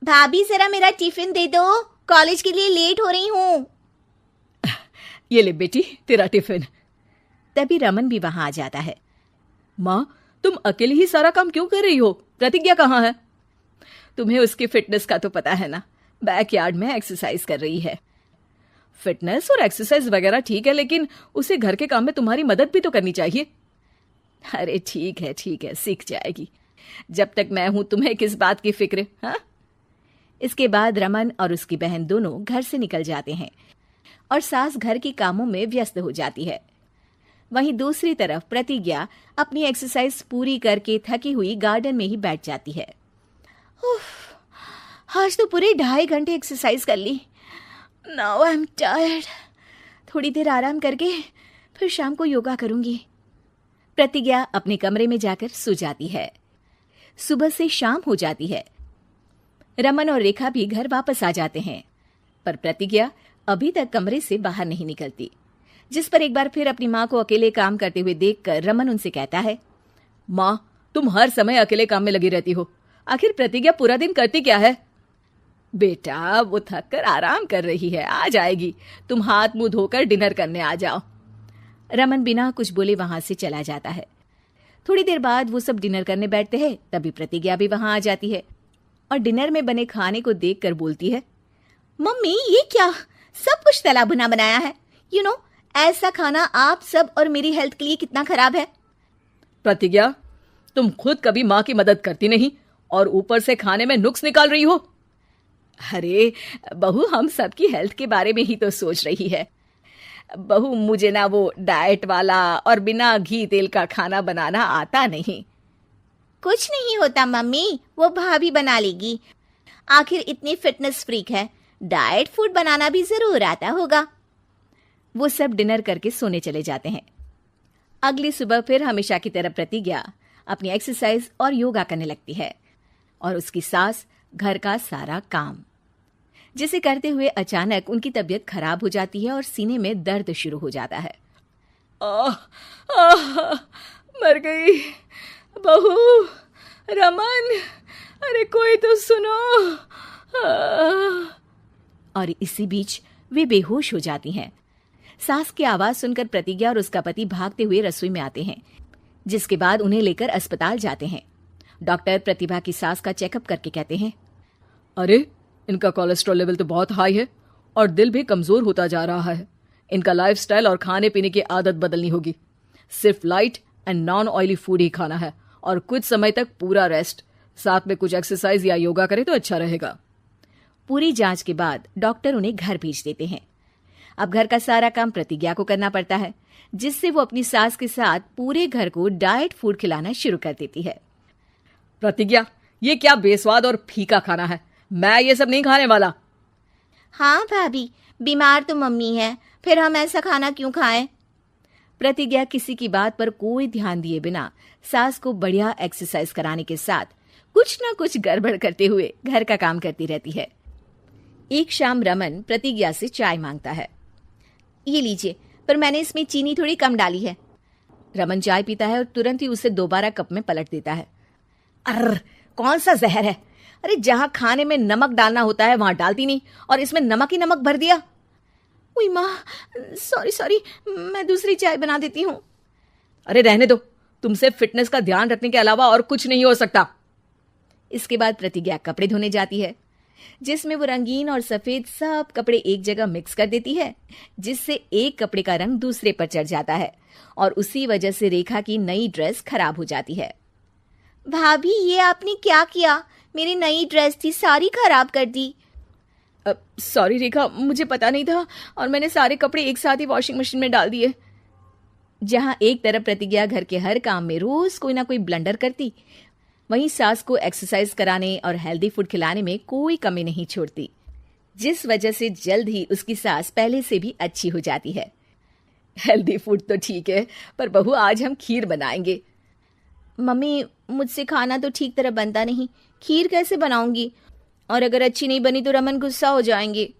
भाभी जरा मेरा टिफिन दे दो, कॉलेज के लिए लेट हो रही हूँ। ये ले बेटी तेरा टिफिन। तभी रमन भी वहां आ जाता है। माँ, तुम अकेले ही सारा काम क्यों कर रही हो? प्रतिज्ञा कहाँ है? तुम्हें उसकी फिटनेस का तो पता है ना, बैकयार्ड में एक्सरसाइज कर रही है। फिटनेस और एक्सरसाइज वगैरह ठीक है, लेकिन उसे घर के काम में तुम्हारी मदद भी तो करनी चाहिए। अरे ठीक है, सीख जाएगी। जब तक मैं हूं तुम्हें किस बात की फिक्र? हाँ। इसके बाद रमन और उसकी बहन दोनों घर से निकल जाते हैं और सास घर के कामों में व्यस्त हो जाती है। वहीं दूसरी तरफ प्रतिज्ञा अपनी एक्सरसाइज पूरी करके थकी हुई गार्डन में ही बैठ जाती है। आज तो पूरे 2.5 घंटे एक्सरसाइज कर ली। Now I am tired. थोड़ी देर आराम करके फिर शाम को योगा करूंगी। प्रतिज्ञा अपने कमरे में जाकर सो जाती है। सुबह से शाम हो जाती है। रमन और रेखा भी घर वापस आ जाते हैं, पर प्रतिज्ञा अभी तक कमरे से बाहर नहीं निकलती, जिस पर एक बार फिर अपनी माँ को अकेले काम करते हुए देखकर रमन उनसे कहता है, माँ, तुम हर समय अकेले काम में लगी रहती हो। आखिर प्रतिज्ञा पूरा दिन करती क्या है? बेटा, वो थक कर आराम कर रही है, आ जाएगी। तुम हाथ मुंह धोकर डिनर करने आ जाओ। रमन बिना कुछ बोले वहां से चला जाता है। थोड़ी देर बाद वो सब डिनर करने बैठते हैं। तभी प्रतिज्ञा भी वहां आ जाती है और डिनर में बने खाने को देखकर बोलती है, मम्मी ये क्या, सब कुछ तला भुना बनाया है। ऐसा खाना आप सब और मेरी हेल्थ के लिए कितना खराब है। प्रतिज्ञा, तुम खुद कभी माँ की मदद करती नहीं और ऊपर से खाने में नुक्स निकाल रही हो। अरे बहू, हम सबकी हेल्थ के बारे में ही तो सोच रही है। बहू, मुझे ना वो डाइट वाला और बिना घी तेल का खाना बनाना आता नहीं। कुछ नहीं होता मम्मी, वो भाभी बना लेगी। आखिर इतनी फिटनेस फ्रीक है, डाइट फूड बनाना भी जरूर आता होगा। वो सब डिनर करके सोने चले जाते हैं। अगली सुबह फिर हमेशा की तरह प्रतिज्ञा अपनी एक्सरसाइज और योगा करने लगती है और उसकी सास घर का सारा काम, जिसे करते हुए अचानक उनकी तबीयत खराब हो जाती है और सीने में दर्द शुरू हो जाता है। मर गई बहू। रमन, अरे कोई तो सुनो। और इसी बीच वे बेहोश हो जाती हैं। सास की आवाज सुनकर प्रतिज्ञा और उसका पति भागते हुए रसोई में आते हैं, जिसके बाद उन्हें लेकर अस्पताल जाते हैं। डॉक्टर प्रतिभा की सास का चेकअप करके कहते हैं, अरे इनका कोलेस्ट्रॉल लेवल तो बहुत हाई है और दिल भी कमजोर होता जा रहा है। इनका लाइफस्टाइल और खाने पीने की आदत बदलनी होगी। सिर्फ light and non oily food ही खाना है और कुछ समय तक पूरा रेस्ट, साथ में कुछ एक्सरसाइज या योगा करे तो अच्छा रहेगा। पूरी जांच के बाद डॉक्टर उन्हें घर भेज देते हैं। अब घर का सारा काम प्रतिज्ञा को करना पड़ता है, जिससे वो अपनी सास के साथ पूरे घर को डाइट फूड खिलाना शुरू कर देती है। प्रतिज्ञा, ये क्या बेस्वाद और फीका खाना है, मैं ये सब नहीं खाने वाला। हाँ भाभी, बीमार तो मम्मी है, फिर हम ऐसा खाना क्यों खाएं? प्रतिज्ञा किसी की बात पर कोई ध्यान दिए बिना सास को बढ़िया एक्सरसाइज कराने के साथ कुछ ना कुछ गड़बड़ करते हुए घर का काम करती रहती है। एक शाम रमन प्रतिज्ञा से चाय मांगता है। ये लीजिए, पर मैंने इसमें चीनी थोड़ी कम डाली है। रमन चाय पीता है और तुरंत ही उसे दोबारा कप में पलट देता है। अर्र, कौन सा जहर है? अरे जहां खाने में नमक डालना होता है वहां डालती नहीं और इसमें नमक ही नमक भर दिया। उई माँ, सॉरी, मैं दूसरी चाय बना देती हूँ। अरे रहने दो, तुमसे फिटनेस का ध्यान रखने के अलावा और कुछ नहीं हो सकता। इसके बाद प्रतिज्ञा कपड़े धोने जाती है, जिसमें वो रंगीन और सफेद सब कपड़े एक जगह मिक्स कर देती है, जिससे एक कपड़े का रंग दूसरे पर चढ़ जाता है और उसी वजह से रेखा की नई ड्रेस खराब हो जाती है। भाभी, ये आपने क्या किया? मेरी नई ड्रेस थी, सारी खराब कर दी। सॉरी रेखा, मुझे पता नहीं था और मैंने सारे कपड़े एक साथ ही वॉशिंग मशीन में डाल दिए। जहां एक तरफ प्रतिज्ञा घर के हर काम में रोज कोई ना कोई ब्लंडर करती, वहीं सास को एक्सरसाइज कराने और हेल्दी फूड खिलाने में कोई कमी नहीं छोड़ती, जिस वजह से जल्द ही उसकी सास पहले से भी अच्छी हो जाती है। हेल्दी फूड तो ठीक है, पर बहू आज हम खीर बनाएंगे। मम्मी, मुझसे खाना तो ठीक तरह बनता नहीं, खीर कैसे बनाऊंगी? और अगर अच्छी नहीं बनी तो रमन गुस्सा हो जाएंगे।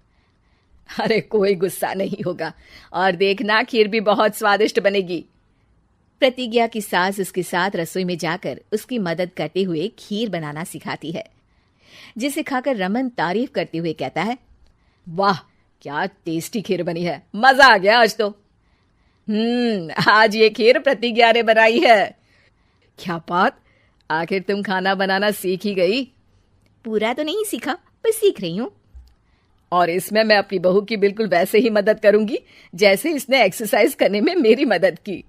अरे कोई गुस्सा नहीं होगा और देखना, खीर भी बहुत स्वादिष्ट बनेगी। प्रतिज्ञा की सास उसके साथ रसोई में जाकर उसकी मदद करते हुए खीर बनाना सिखाती है। जिसे खाकर रमन तारीफ करते हुए कहता है, वाह क्या टेस्टी खीर बनी है, मजा आ गया आज तो। आज ये खीर प्रतिज्ञा ने बनाई है। क्या बात, आखिर तुम खाना बनाना सीख ही गई? पूरा तो नहीं सीखा, पर सीख रही हूँ। और इसमें मैं अपनी बहू की बिल्कुल वैसे ही मदद करूंगी जैसे इसने एक्सरसाइज करने में मेरी मदद की।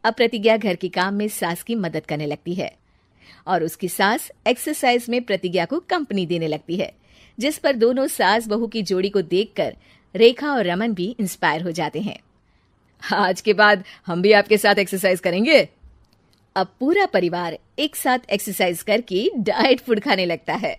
अब प्रतिज्ञा घर के काम में सास की मदद करने लगती है और उसकी सास एक्सरसाइज में प्रतिज्ञा को कंपनी देने लगती है, जिस पर दोनों सास बहू की जोड़ी को देखकर रेखा और रमन भी इंस्पायर हो जाते हैं। आज के बाद हम भी आपके साथ एक्सरसाइज करेंगे। अब पूरा परिवार एक साथ एक्सरसाइज करके डाइट फूड खाने लगता है।